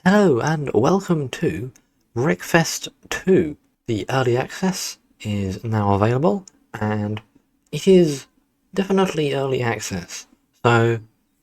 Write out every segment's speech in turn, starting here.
Hello and welcome to Wreckfest 2. The early access is now available and it is definitely early access. So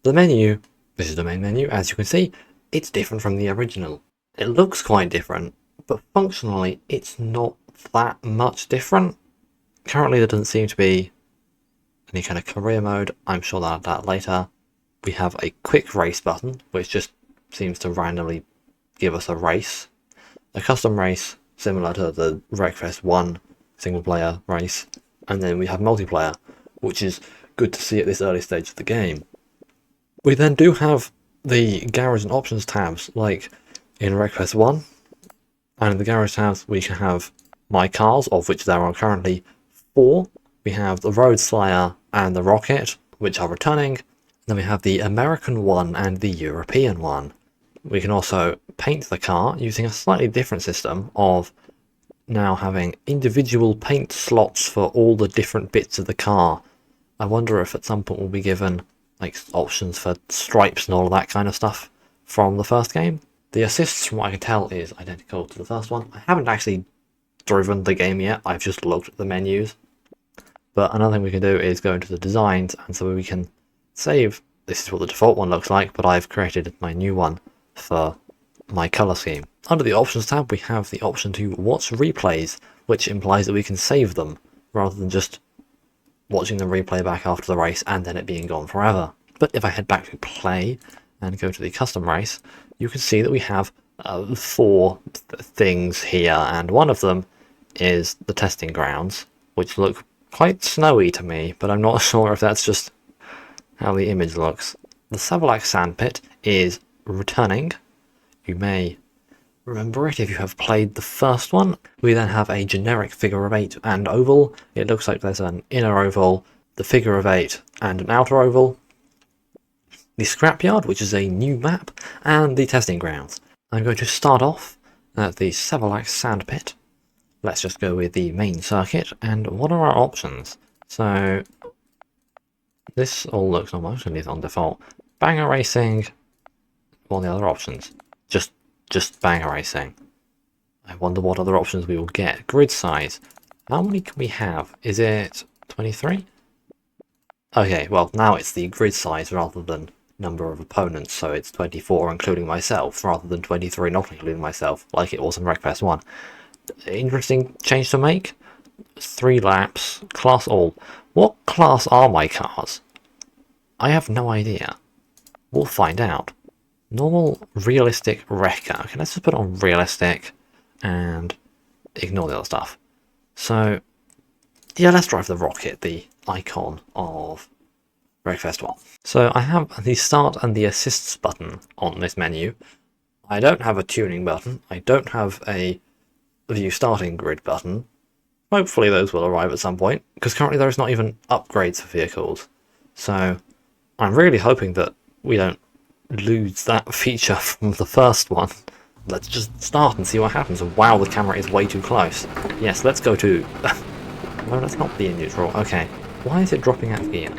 the menu, this is the main menu, as you can see, it's different from the original. It looks quite different, but functionally it's not that much different. Currently there doesn't seem to be any kind of career mode. I'm sure that later. We have a quick race button, which just seems to randomly give us a race. A custom race, similar to the Wreckfest 1 single player race. And then we have multiplayer, which is good to see at this early stage of the game. We then do have the garage and options tabs, like in Wreckfest 1. And in the garage tabs, we can have my cars, of which there are currently 4. We have the Road Slayer and the Rocket, which are returning. Then we have the American one and the European one. We can also paint the car using a slightly different system of now having individual paint slots for all the different bits of the car. I wonder if at some point we'll be given like options for stripes and all of that kind of stuff from the first game. The assists, from what I can tell, is identical to the first one. I haven't actually driven the game yet, I've just looked at the menus. But another thing we can do is go into the designs, and so we can save. This is what the default one looks like, but I've created my new one for my colour scheme. Under the options tab we have the option to watch replays, which implies that we can save them rather than just watching the replay back after the race and then it being gone forever. But if I head back to play and go to the custom race, you can see that we have 4 things here, and one of them is the testing grounds, which look quite snowy to me, but I'm not sure if that's just how the image looks. The Savolax sandpit is returning. You may remember it if you have played the first one. We then have a generic figure of 8 and oval. It looks like there's an inner oval, the figure of 8 and an outer oval. The Scrapyard, which is a new map, and the testing grounds. I'm going to start off at the Savolax sandpit. Let's just go with the main circuit, and what are our options? So this all looks almost on default. Banger racing. What are the other options? Just banger racing. I wonder what other options we will get. Grid size. How many can we have? Is it 23? Okay, well now it's the grid size rather than number of opponents, so it's 24 including myself rather than 23 not including myself, like it was in Wreckfest 1. Interesting change to make. 3 laps, class all. What class are my cars? I have no idea. We'll find out. Normal, realistic, wrecker. Okay, let's just put on realistic and ignore the other stuff. So, yeah, let's drive the Rocket, the icon of Wreckfest 1. So I have the start and the assists button on this menu. I don't have a tuning button. I don't have a view starting grid button. Hopefully those will arrive at some point, because currently there is not even upgrades for vehicles. So I'm really hoping that we don't lose that feature from the first one. Let's just start and see what happens. Wow, the camera is way too close. Yes, let's go to... No, let's not be in neutral. Okay. Why is it dropping out of gear?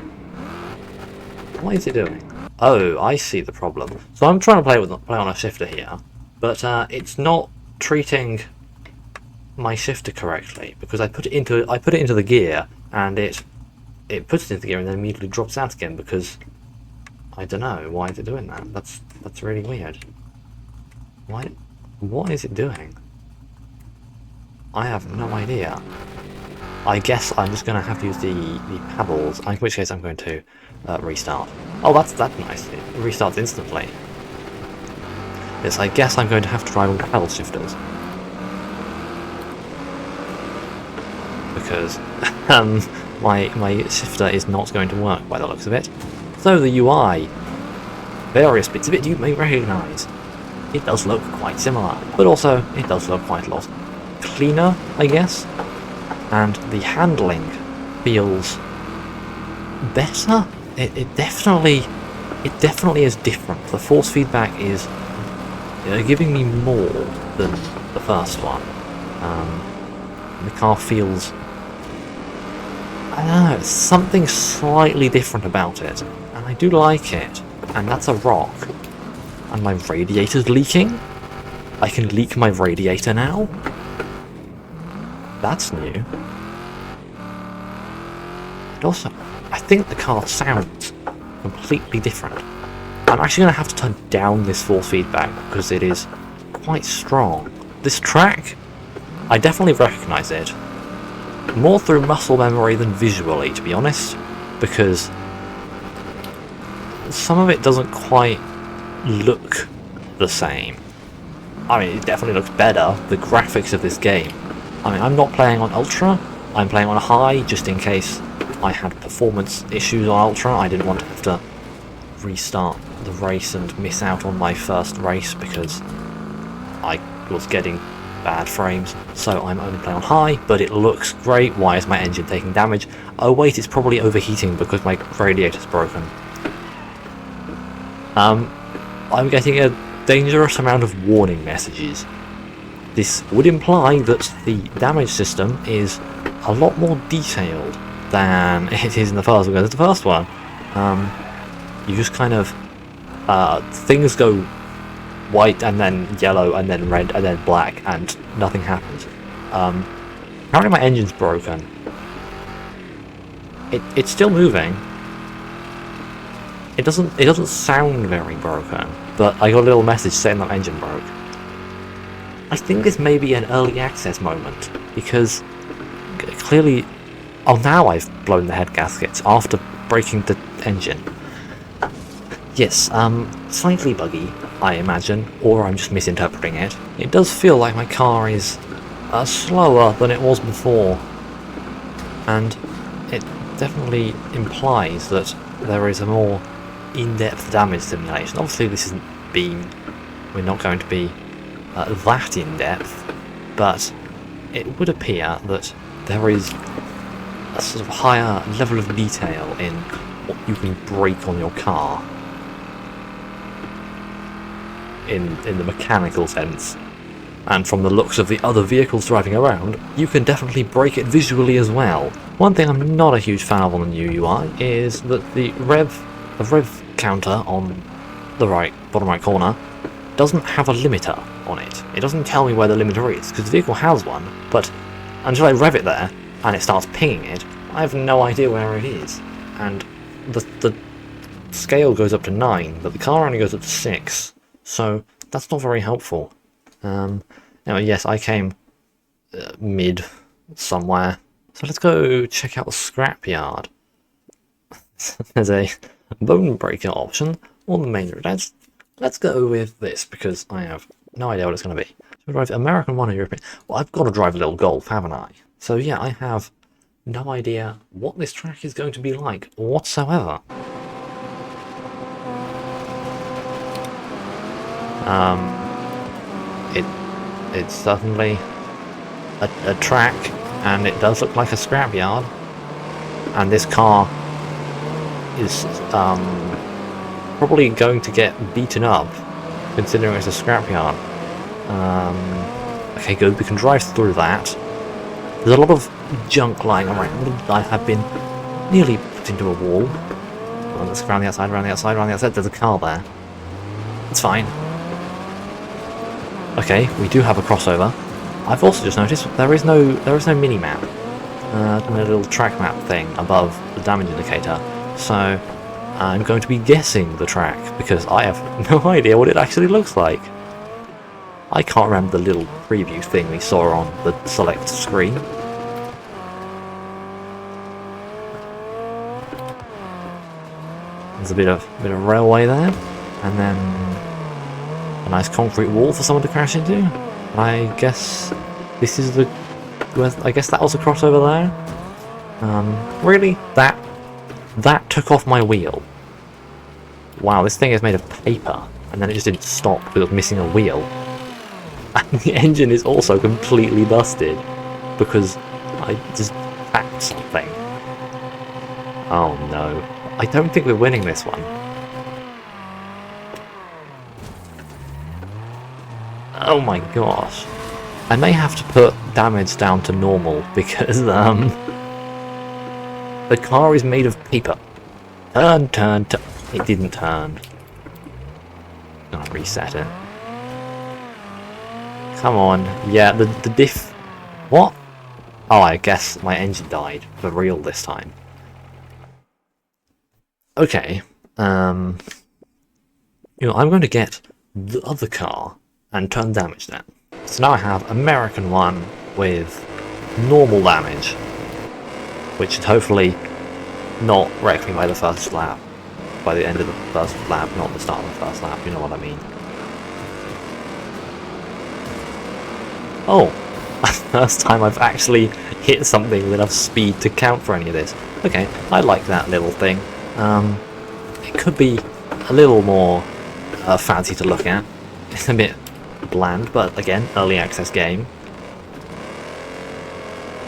What is it doing? Oh, I see the problem. So I'm trying to play on a shifter here, but it's not treating my shifter correctly, because I put it into the gear and it puts it into the gear and then immediately drops out again, because I don't know why is it doing that. That's really weird. What is it doing? I have no idea. I guess I'm just going to have to use the paddles, in which case I'm going to restart. Oh, that's nice. It restarts instantly. Yes, I guess I'm going to have to try all the paddle shifters. Because my shifter is not going to work by the looks of it. So the UI, various bits of it you may recognise. It does look quite similar, but also it does look quite a lot cleaner, I guess. And the handling feels better. It definitely is different. The force feedback is giving me more than the first one. The car feels, I don't know, something slightly different about it, and I do like it. And that's a rock. And my radiator's leaking? I can leak my radiator now? That's new. And also, I think the car sounds completely different. I'm actually going to have to turn down this force feedback because it is quite strong. This track, I definitely recognise it. More through muscle memory than visually, to be honest, because some of it doesn't quite look the same. I mean, it definitely looks better, the graphics of this game. I mean, I'm not playing on Ultra, I'm playing on High, just in case I had performance issues on Ultra. I didn't want to have to restart the race and miss out on my first race because I was getting bad frames, so I'm only playing on High, but it looks great. Why is my engine taking damage? Oh wait, it's probably overheating because my radiator's broken. I'm getting a dangerous amount of warning messages. This would imply that the damage system is a lot more detailed than it is in the first one. Because the first one, you just kind of things go white and then yellow and then red and then black and nothing happens. Apparently my engine's broken. It's still moving. It doesn't sound very broken, but I got a little message saying that my engine broke. I think this may be an early access moment, because clearly... Oh, now I've blown the head gaskets after breaking the engine. Yes, slightly buggy, I imagine, or I'm just misinterpreting it. It does feel like my car is slower than it was before, and it definitely implies that there is a more in-depth damage simulation. Obviously this isn't we're not going to be that in-depth, but it would appear that there is a sort of higher level of detail in what you can break on your car. In the mechanical sense. And from the looks of the other vehicles driving around, you can definitely break it visually as well. One thing I'm not a huge fan of on the new UI is that the rev counter on the bottom right corner doesn't have a limiter on it. It doesn't tell me where the limiter is, because the vehicle has one, but until I rev it there and it starts pinging it, I have no idea where it is. And the scale goes up to 9, but the car only goes up to 6, so that's not very helpful. Now, yes, I came mid somewhere, so let's go check out the Scrapyard. There's a bone breaker option on the main road. Let's go with this, because I have no idea what it's going to be. So drive American 1 or European. Well, I've got to drive a little Golf, haven't I? So yeah, I have no idea what this track is going to be like whatsoever. It's certainly a track, and it does look like a scrapyard, and this car is probably going to get beaten up, considering it's a scrapyard. Okay, good, we can drive through that. There's a lot of junk lying around. I have been nearly put into a wall. Well, let's go around the outside, around the outside, around the outside. There's a car there. It's fine. Okay, we do have a crossover. I've also just noticed there is no mini-map. A little track map thing above the damage indicator. So I'm going to be guessing the track, because I have no idea what it actually looks like. I can't remember the little preview thing we saw on the select screen. There's a bit of railway there, and then a nice concrete wall for someone to crash into. I guess this is I guess that was a crossover there. Really? That took off my wheel. Wow, this thing is made of paper, and then it just didn't stop because it was missing a wheel. And the engine is also completely busted because I just packed something. Oh no. I don't think we're winning this one. Oh my gosh. I may have to put damage down to normal because the car is made of paper. Turn. It didn't turn. Gonna reset it. Come on. Yeah, the diff... What? Oh, I guess my engine died for real this time. Okay. I'm going to get the other car and turn damage then. So now I have American one with normal damage, which should hopefully not wreck me by the first lap. By the end of the first lap, not the start of the first lap, you know what I mean. Oh, first time I've actually hit something with enough speed to count for any of this. Okay, I like that little thing. It could be a little more fancy to look at. It's a bit bland, but again, early access game.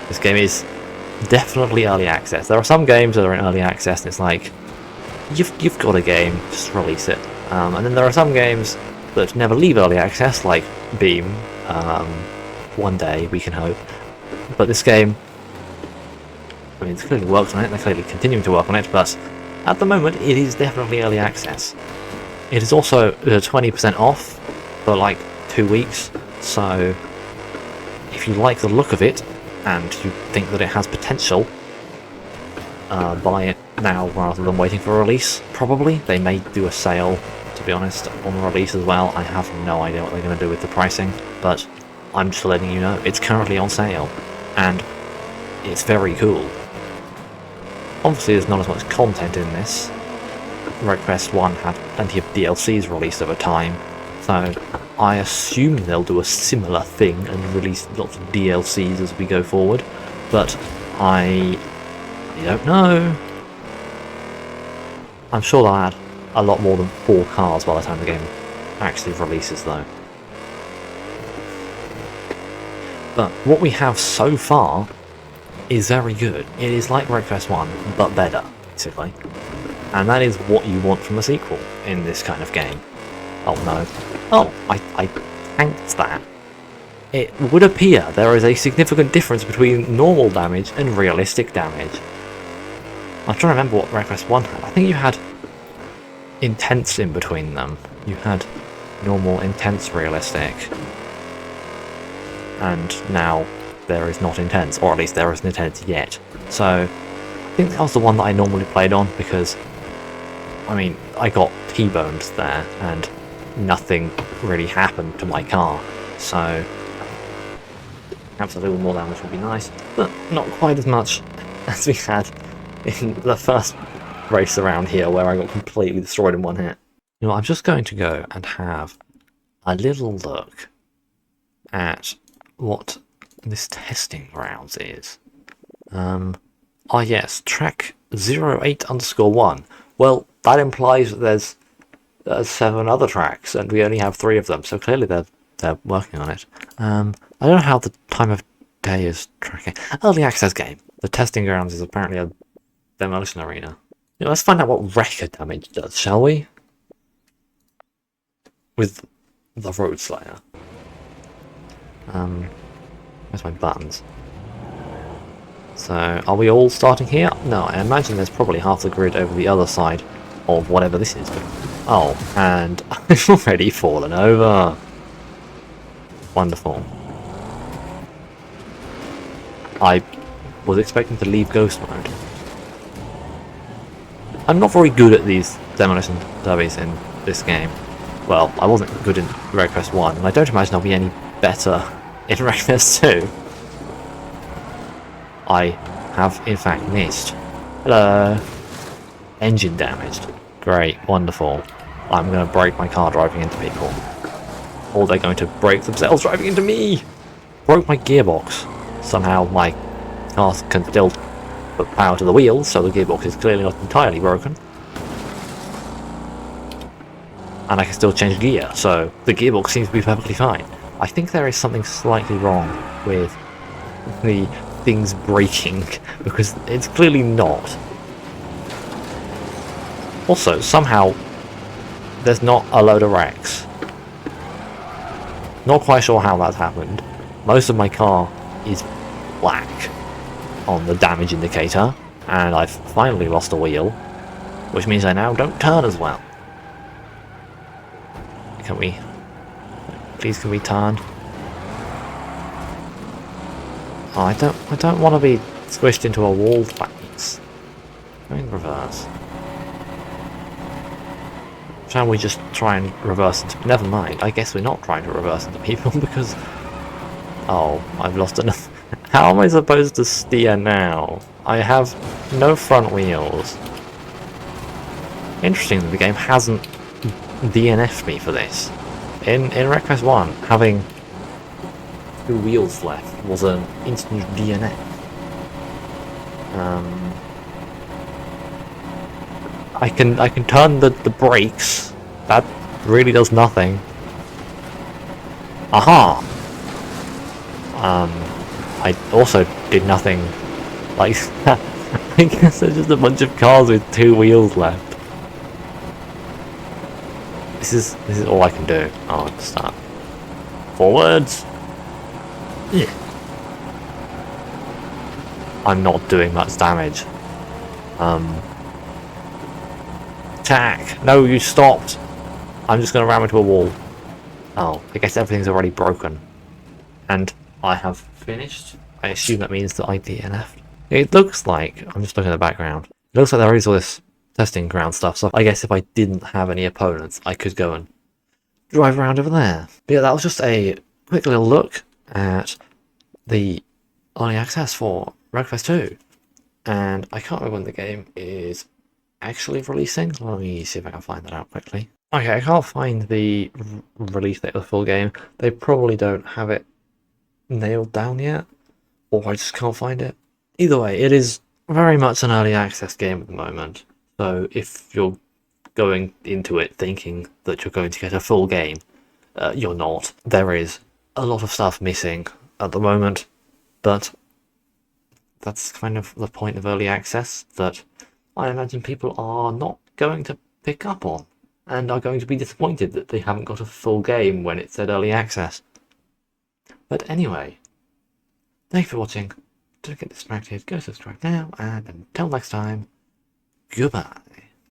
This game is definitely early access. There are some games that are in early access and it's like, you've got a game, just release it. And then there are some games that never leave early access, like Beam. One day, we can hope. But this game, I mean, it's clearly worked on it, they're clearly continuing to work on it, but at the moment, it is definitely early access. It is also 20% off for like 2 weeks, so if you like the look of it, and you think that it has potential, buy it now rather than waiting for a release, probably. They may do a sale, to be honest, on the release as well. I have no idea what they're going to do with the pricing, but I'm just letting you know, it's currently on sale, and it's very cool. Obviously there's not as much content in this. Wreckfest 1 had plenty of DLCs released over time, so I assume they'll do a similar thing and release lots of DLCs as we go forward, but I don't know. I'm sure they'll add a lot more than 4 cars by the time the game actually releases though. But what we have so far is very good. It is like Wreckfest 1, but better, basically. And that is what you want from a sequel in this kind of game. Oh no. Oh, I tanked that. It would appear there is a significant difference between normal damage and realistic damage. I'm trying to remember what Wreckfest 1 had. I think you had intense in between them. You had normal, intense, realistic. And now there is not intense, or at least there isn't intense yet. So I think that was the one that I normally played on because, I mean, I got T-boned there and nothing really happened to my car. So perhaps a little more damage would be nice, but not quite as much as we had in the first race around here where I got completely destroyed in one hit. You know, I'm just going to go and have a little look at what this testing grounds is. Oh yes, track 08_1. Well, that implies that there's 7 other tracks, and we only have 3 of them, so clearly they're working on it. I don't know how the time of day is tracking. Early access game. The testing grounds is apparently a demolition arena. You know, let's find out what wrecker damage does, shall we? With the Road Slayer. Where's my buttons? So, are we all starting here? No, I imagine there's probably half the grid over the other side of whatever this is. Oh, and I've already fallen over. Wonderful. I was expecting to leave ghost mode. I'm not very good at these demolition derbies in this game. Well, I wasn't good in Wreckfest 1, and I don't imagine I'll be any better in Wreckfest 2. I have in fact missed. Hello. Engine damaged. Great, wonderful. I'm going to break my car driving into people. Or they're going to break themselves driving into me! Broke my gearbox. Somehow my car can still put power to the wheels, so the gearbox is clearly not entirely broken. And I can still change gear, so the gearbox seems to be perfectly fine. I think there is something slightly wrong with the things breaking, because it's clearly not. Also, somehow, there's not a load of wrecks. Not quite sure how that's happened. Most of my car is black on the damage indicator, and I've finally lost a wheel, which means I now don't turn as well. Can we... Please can we turn? Oh, I don't want to be squished into a wall, thanks. Go in reverse. Shall we just try and reverse into... Never mind, I guess we're not trying to reverse into people because... Oh, I've lost enough. How am I supposed to steer now? I have no front wheels. Interesting that the game hasn't DNF'd me for this. In Wreckfest 1, having 2 wheels left was an instant DNF. I can turn the brakes. That really does nothing. Aha! I also did nothing like that. I guess there's just a bunch of cars with 2 wheels left. This is all I can do. Oh, start. Forwards! Yeah. I'm not doing much damage. Attack! No, you stopped! I'm just gonna ram into a wall. Oh, I guess everything's already broken. And I have finished. I assume that means that I DNF'd. It looks like, I'm just looking at the background, it looks like there is all this testing ground stuff, so I guess if I didn't have any opponents, I could go and drive around over there. But yeah, that was just a quick little look at the early access for Wreckfest 2. And I can't remember when the game is actually releasing. Let me see if I can find that out quickly. Okay, I can't find the release date of the full game. They probably don't have it nailed down yet, or I just can't find it. Either way, it is very much an early access game at the moment. So if you're going into it thinking that you're going to get a full game, you're not. There is a lot of stuff missing at the moment, but that's kind of the point of early access that I imagine people are not going to pick up on and are going to be disappointed that they haven't got a full game when it said early access. But anyway, thanks for watching. Don't get distracted, go subscribe now, and until next time, goodbye.